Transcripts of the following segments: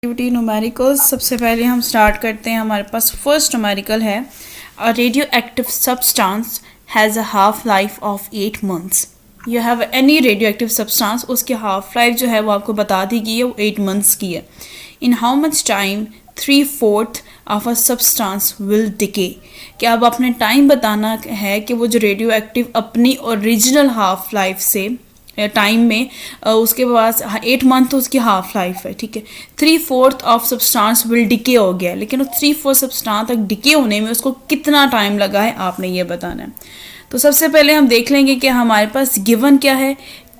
Activity numericals. सबसे पहले हम स्टार्ट करते हैं। हमारे पास फर्स्ट न्यूमेरिकल है, a radio active substance has a half life of 8 months. You have any radio active substance, उसकी हाफ लाइफ जो है वो आपको बता दी गई है, वो 8 मंथ्स की है। In how much time 3/4 of a substance will decay. कि अब अपने टाइम बताना है कि वो जो रेडियो एक्टिव अपनी ओरिजिनल हाफ लाइफ से टाइम में उसके पास 8 मंथ उसकी हाफ लाइफ है, ठीक है। 3/4 ऑफ सब्सटेंस विल डिके हो गया, लेकिन उस 3/4 सब्सटेंस तक डिके होने में उसको कितना टाइम लगा है आपने ये बताना है। तो सबसे पहले हम देख लेंगे कि हमारे पास गिवन क्या है।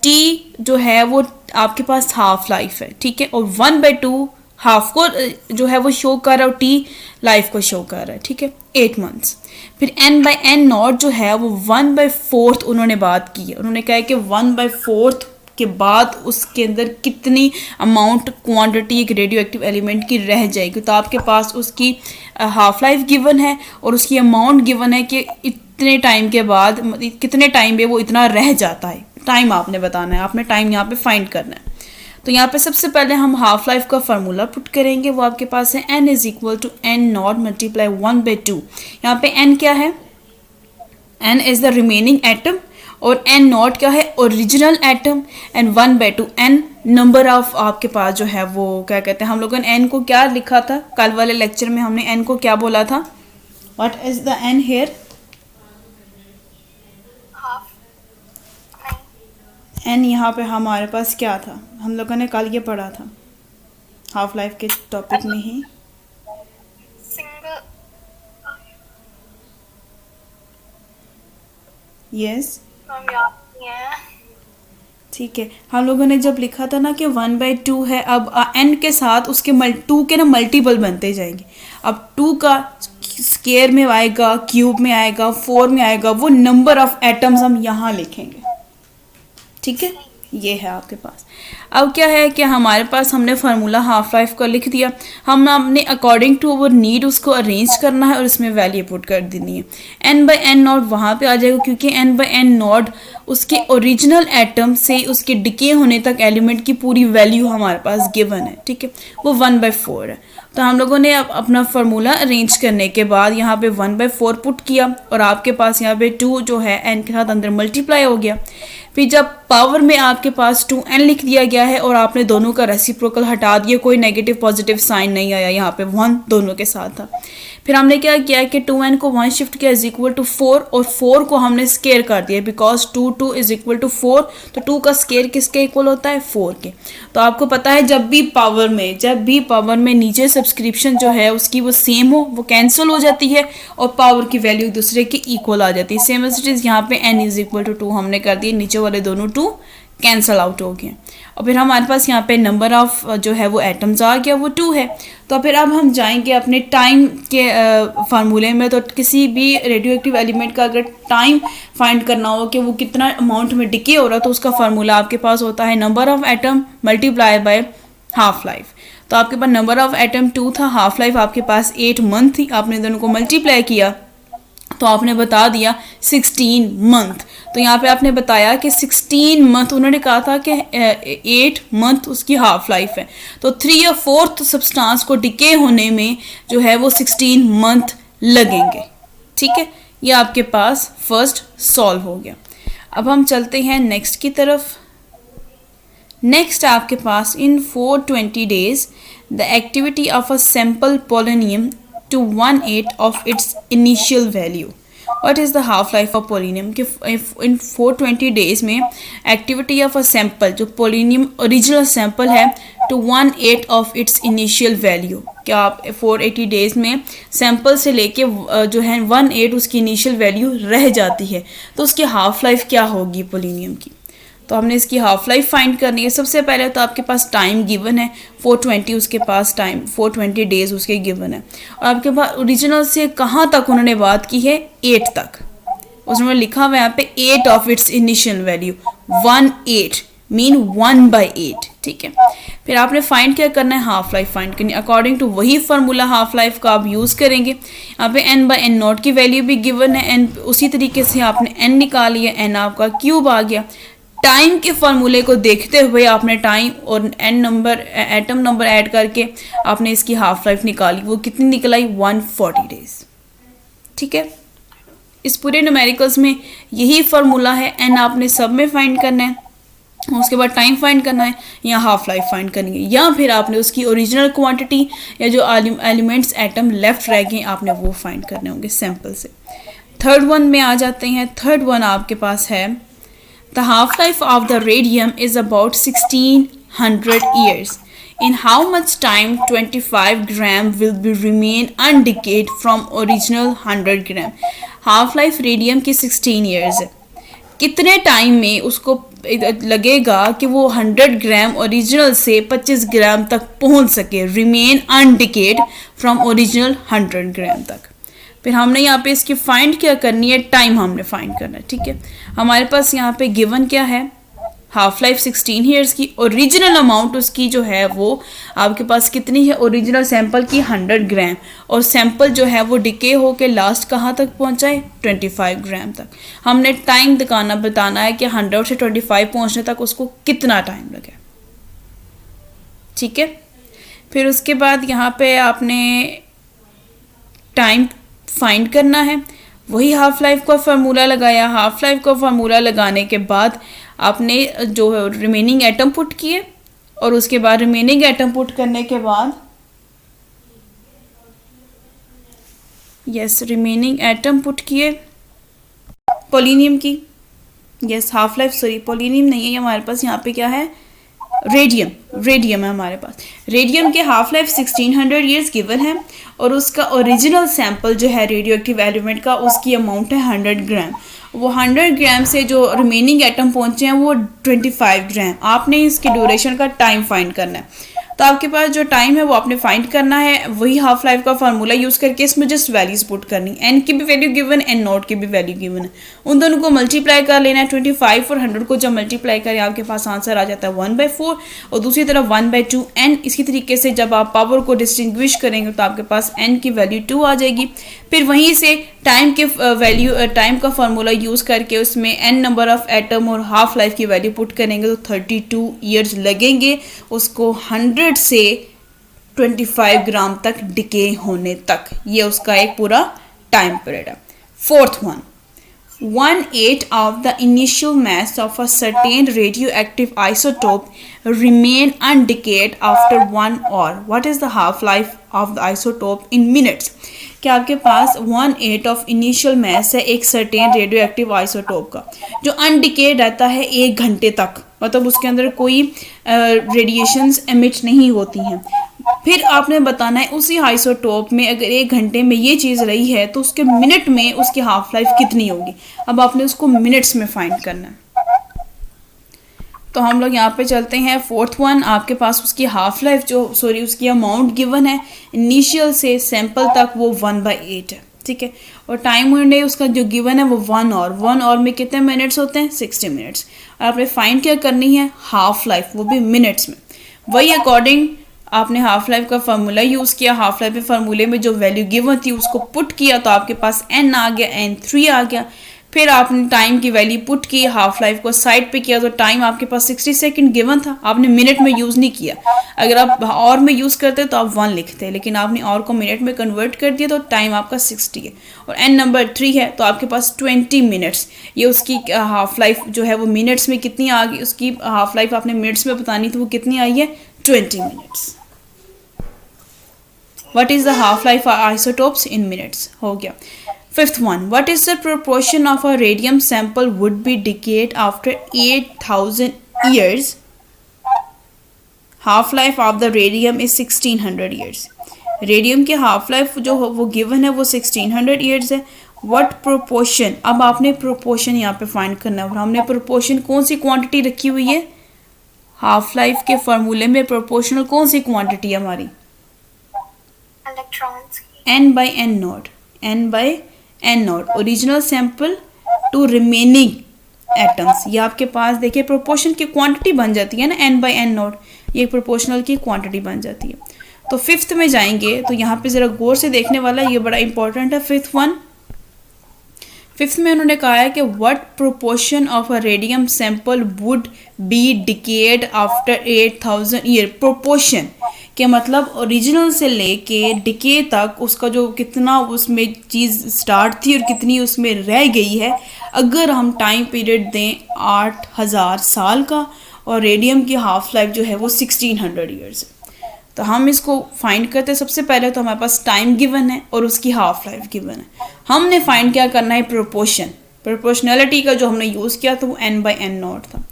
टी जो है वो आपके पास हाफ लाइफ है, ठीक है, और 1/2 हाफ को जो है वो शो कर रहा है और टी लाइफ को शो कर रहा है, ठीक है, 8 मंथ्स। फिर n/n0 जो है वो 1/4 उन्होंने बात की है। उन्होंने कहा है कि 1/4 के बाद उसके अंदर कितनी अमाउंट क्वांटिटी एक रेडियो एक्टिव एलिमेंट की रह जाएगी। तो आपके पास उसकी हाफ लाइफ गिवन है और उसकी अमाउंट गिवन है कि इतने टाइम के बाद कितने टाइम में वो इतना रह जाता है। टाइम आपने बताना है, आपने टाइम यहाँ पे फाइंड करना है। तो यहाँ पे सबसे पहले हम हाफ लाइफ का फार्मूला पुट करेंगे। वो आपके पास है n = n0 × 1/2। यहाँ पे n क्या है, n is the remaining atom और n0 क्या है, original atom, and 1/2 n number of आपके पास जो है वो क्या कहते हैं। हम लोगों ने n को क्या लिखा था कल वाले लेक्चर में, हमने n को क्या बोला था, what is the n here, n यहाँ पे हमारे पास क्या था, हम लोगों ने कल ये पढ़ा था हाफ लाइफ के टॉपिक में ही। यस, ठीक है। हम लोगों ने जब लिखा था ना कि 1/2 है, अब n के साथ उसके 2 के ना मल्टीपल बनते जाएंगे। अब 2 का स्क्वायर में आएगा, क्यूब में आएगा, 4 में आएगा, वो नंबर ऑफ एटम्स हम यहाँ लिखेंगे, ठीक है। ये है आपके पास। अब क्या है कि हमारे पास हमने फार्मूला हाफ लाइफ का लिख दिया। हमने अकॉर्डिंग टू अवर नीड उसको अरेंज करना है और इसमें वैल्यू पुट कर देनी है। n/n0 वहाँ पे आ जाएगा, क्योंकि n/n0 उसके ओरिजिनल एटम से उसके डिके होने तक एलिमेंट की पूरी वैल्यू हमारे पास गिवन है, ठीक है, वो 1/4 है। तो हम लोगों ने अब अपना फार्मूला अरेंज करने के बाद यहाँ पे 1/4 पुट किया और आपके पास यहाँ पे 2 जो है n के साथ अंदर मल्टीप्लाई हो गया। फिर जब पावर में आपके पास 2n लिख दिया गया है और आपने दोनों का रेसिप्रोकल हटा दिया, कोई नेगेटिव पॉजिटिव साइन नहीं आया, यहाँ पे 1 दोनों के साथ था। फिर हमने क्या किया कि 2n को 1 शिफ्ट किया = 4 और 4 को हमने स्केयर कर दिया, बिकॉज 2 = 4, तो 2 का स्केयर किसके इक्वल होता है, 4 के। तो आपको पता है जब भी पावर में नीचे सब्सक्रिप्शन जो है उसकी वो सेम हो, वो कैंसिल हो जाती है और पावर की वैल्यू एक दूसरे के इक्वल आ जाती है। सेम एज इट इज यहाँ पे n = 2 हमने कर दिए, नीचे वाले दोनों 2 कैंसल आउट हो गए। और फिर हमारे पास यहाँ पे नंबर ऑफ जो है वो एटम्स आ गया, वो 2 है। तो फिर अब हम जाएंगे अपने टाइम के फार्मूले में। तो किसी भी रेडियो एक्टिव एलिमेंट का अगर टाइम फाइंड करना हो कि वो कितना अमाउंट में डिके हो रहा है, तो उसका फार्मूला आपके पास होता है number of atom multiply by half life. तो आपके पास नंबर ऑफ एटम 2 था, हाफ लाइफ आपके पास 8 मंथ थी, आपने दोनों को मल्टीप्लाई किया तो आपने बता दिया 16 मंथ। तो यहाँ पे आपने बताया कि 16 मंथ, उन्होंने कहा था कि 8 मंथ उसकी हाफ लाइफ है, तो 3/4 सब्सटेंस को डिके होने में जो है वो 16 मंथ लगेंगे, ठीक है। ये आपके पास फर्स्ट सॉल्व हो गया। अब हम चलते हैं नेक्स्ट की तरफ। नेक्स्ट आपके पास इन 420 days the activity of a sample polonium to 1/8 of its initial value. What is the half life of polonium? कि in 420 days में activity of a sample जो polonium original sample है to 1/8 of its initial value। क्या आप 480 days में sample से लेके जो है 1/8 उसकी initial value रह जाती है, तो उसकी half life क्या होगी polonium की। तो हमने इसकी हाफ लाइफ फाइंड करनी है। सबसे पहले तो आपके पास टाइम गिवन है 420, उसके पास टाइम 420 डेज उसके गिवन है, और आपके पास ओरिजिनल से कहाँ तक उन्होंने बात की है, 8 तक। उसमें लिखा हुआ है यहाँ पे 8 of its initial value, 1/8 mean 1/8, ठीक है। फिर आपने फाइंड क्या करना है, हाफ लाइफ फाइंड करनी है। अकॉर्डिंग टू वही फार्मूला हाफ लाइफ का आप यूज़ करेंगे। यहाँ पे n/n0 की वैल्यू भी गिवन है, n उसी तरीके से आपने n निकाल लिया, n आपका क्यूब आ गया। टाइम के फार्मूले को देखते हुए आपने टाइम और n number atom number add करके आपने इसकी हाफ लाइफ निकाली, वो कितनी निकल आई 140 डेज। ठीक है, इस पूरे न्यूमेरिकल्स में यही फार्मूला है। एन आपने सब में फाइंड करना है, उसके बाद टाइम फाइंड करना है या हाफ लाइफ फाइंड करनी है, या फिर आपने उसकी ओरिजिनल क्वांटिटी या जो एलिमेंट्स एटम लेफ्ट रह गए आपने वो फाइंड करने होंगे सैंपल से। थर्ड वन में आ जाते हैं। थर्ड वन आपके पास है the half life of the radium is about 1600 years. In how much time 25 gram will be remain undecayed from original 100 gram? Half life radium की 16 years है। कितने टाइम में उसको लगेगा कि वो 100 ग्राम ओरिजिनल से 25 ग्राम तक पहुंच सके, रिमेन अनडिकेड फ्रॉम ओरिजिनल 100 ग्राम तक। फिर हमने यहाँ पे इसकी फाइंड क्या करनी है, टाइम हमने फाइंड करना है। ठीक है, हमारे पास यहाँ पे गिवन क्या है, हाफ लाइफ 16 ईयर्स की। ओरिजिनल अमाउंट उसकी जो है वो आपके पास कितनी है, ओरिजिनल सैंपल की 100 ग्राम, और सैंपल जो है वो डिके होके लास्ट कहाँ तक पहुँचा है, 25 ग्राम तक। हमने टाइम बताना है कि 100 से 25 पहुँचने तक उसको कितना टाइम लगे। ठीक है, फिर उसके बाद यहाँ पे आपने टाइम फाइंड करना है, वही हाफ लाइफ का फार्मूला लगाया। हाफ लाइफ का फार्मूला लगाने के बाद आपने जो रिमेनिंग एटम पुट किए, और उसके बाद रिमेनिंग एटम पुट करने के बाद रिमेनिंग एटम पुट किए पोलिनियम की। हाफ लाइफ पोलिनियम नहीं है हमारे पास, यहाँ पे क्या है, रेडियम है हमारे पास। रेडियम के हाफ लाइफ 1600 ईयर्स गिवन है, और उसका ओरिजिनल सैंपल जो है रेडियो एक्टिव एलिमेंट का, उसकी अमाउंट है 100 ग्राम। वो 100 ग्राम से जो रिमेनिंग एटम पहुंचे हैं वो 25 ग्राम। आपने इसकी ड्यूरेशन का टाइम फाइंड करना है। तो आपके पास जो टाइम है वो आपने फाइंड करना है, वही हाफ लाइफ का फार्मूला यूज़ करके इसमें जस्ट वैल्यूज पुट करनी। एन की भी वैल्यू गिवन, एन नॉट की भी वैल्यू गिवन है, उन दोनों को मल्टीप्लाई कर लेना है। 25 और 100 को जब मल्टीप्लाई करें आपके पास आंसर आ जाता है 1/4, और दूसरी तरफ 1/2 एन। इसी तरीके से जब आप पावर को डिस्टिंग्विश करेंगे तो आपके पास एन की वैल्यू 2 आ जाएगी। फिर वहीं से टाइम के टाइम का फार्मूला यूज़ करके उसमें एन नंबर ऑफ एटम और हाफ लाइफ की वैल्यू पुट करेंगे तो 32 ईयर्स लगेंगे उसको 100 से 25 ग्राम तक डिके होने तक। ये उसका एक पूरा टाइम पीरियड है। Fourth one, 1/8 of the initial mass of a certain radioactive isotope remain undecayed after 1 hour. What is the half-life of the isotope in minutes? कि आपके पास 1/8 ऑफ इनिशियल मास है एक सर्टेन रेडियो एक्टिव आइसोटोप का, जो अनडिकेड रहता है 1 घंटे तक, मतलब उसके अंदर कोई रेडिएशंस एमिट नहीं होती हैं। फिर आपने बताना है उसी आइसोटोप में अगर 1 घंटे में ये चीज़ रही है तो उसके मिनट में उसकी हाफ लाइफ कितनी होगी। अब आपने उसको मिनट्स में फाइंड करना है। तो हम लोग यहाँ पे चलते हैं। फोर्थ वन, आपके पास उसकी हाफ लाइफ उसकी अमाउंट गिवन है इनिशियल से सैंपल तक, वो 1/8 है। ठीक है, और टाइम विंडो उसका जो गिवन है वो 1 आवर। 1 आवर में कितने मिनट्स होते हैं, 60 मिनट्स। और आपने फाइंड क्या करनी है, हाफ लाइफ, वो भी मिनट्स में। वही अकॉर्डिंग आपने हाफ लाइफ का फार्मूला यूज़ किया। हाफ लाइफ के फार्मूले में जो वैल्यू गिवन थी उसको पुट किया तो आपके पास n आ गया, n3 आ गया। फिर आपने टाइम की वैल्यू पुट की, हाफ लाइफ को साइड पे किया तो टाइम आपके पास 60 सेकंड गिवन था, आपने मिनट में यूज़ नहीं किया। अगर आप और में यूज़ करते तो आप 1 लिखते, लेकिन आपने और को मिनट में कन्वर्ट कर दिया तो टाइम आपका 60 है, और n नंबर 3 है तो आपके पास 20 मिनट्स। ये उसकी हाफ लाइफ जो है वो मिनट्स में कितनी आ गई, उसकी हाफ लाइफ आपने मिनट्स में बतानी तो वो कितनी आई है, 20 minutes. What is the half-life of isotopes in minutes? हो गया। Fifth one, what is the proportion of a radium sample would be decayed after 8,000 years? Half-life of the radium is 1600 years. Radium की half life जो वो given है वो 1600 years है। What proportion? अब आपने प्रोपोर्शन यहाँ पे फाइंड करना है, और हमने प्रोपोर्शन कौन सी क्वांटिटी रखी हुई है, हाफ लाइफ के फार्मूले में प्रोपोर्शनल कौन सी क्वांटिटी है हमारी, electrons, n/n0 original sample to remaining atoms. ये आपके पास देखिए प्रोपोर्शन की क्वांटिटी बन जाती है ना, n/n0, ये प्रोपोर्शनल की क्वांटिटी बन जाती है। तो फिफ्थ में जाएंगे तो यहाँ पे ज़रा गौर से देखने वाला, ये बड़ा इंपॉर्टेंट है। फिफ्थ में उन्होंने कहा है कि what proportion of a radium sample would be decade after 8000 year. Proportion के मतलब ओरिजिनल से लेके डिके तक उसका जो कितना उसमें चीज़ स्टार्ट थी और कितनी उसमें रह गई है, अगर हम टाइम पीरियड दें 8000 साल का और रेडियम की हाफ लाइफ जो है वो 1600 ईयर्स है। तो हम इसको फाइंड करते हैं। सबसे पहले तो हमारे पास टाइम गिवन है और उसकी हाफ लाइफ गिवन है। हमने फाइंड क्या करना है, प्रोपोर्शन। प्रोपोर्शनैलिटी का जो हमने यूज़ किया तो वो n/n0 था।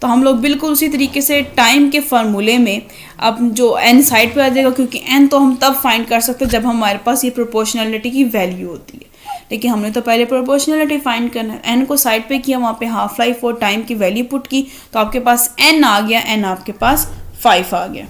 तो हम लोग बिल्कुल उसी तरीके से टाइम के फार्मूले में अब जो n साइड पे आ जाएगा, क्योंकि n तो हम तब फाइंड कर सकते हैं जब हमारे पास ये प्रोपोर्शनैलिटी की वैल्यू होती है, लेकिन हमने तो पहले प्रोपोर्शनैलिटी फाइंड करना है। n को साइड पे किया, वहाँ पे हाफ लाइफ और टाइम की वैल्यू पुट की, तो आपके पास n आ गया, n आपके पास 5 आ गया।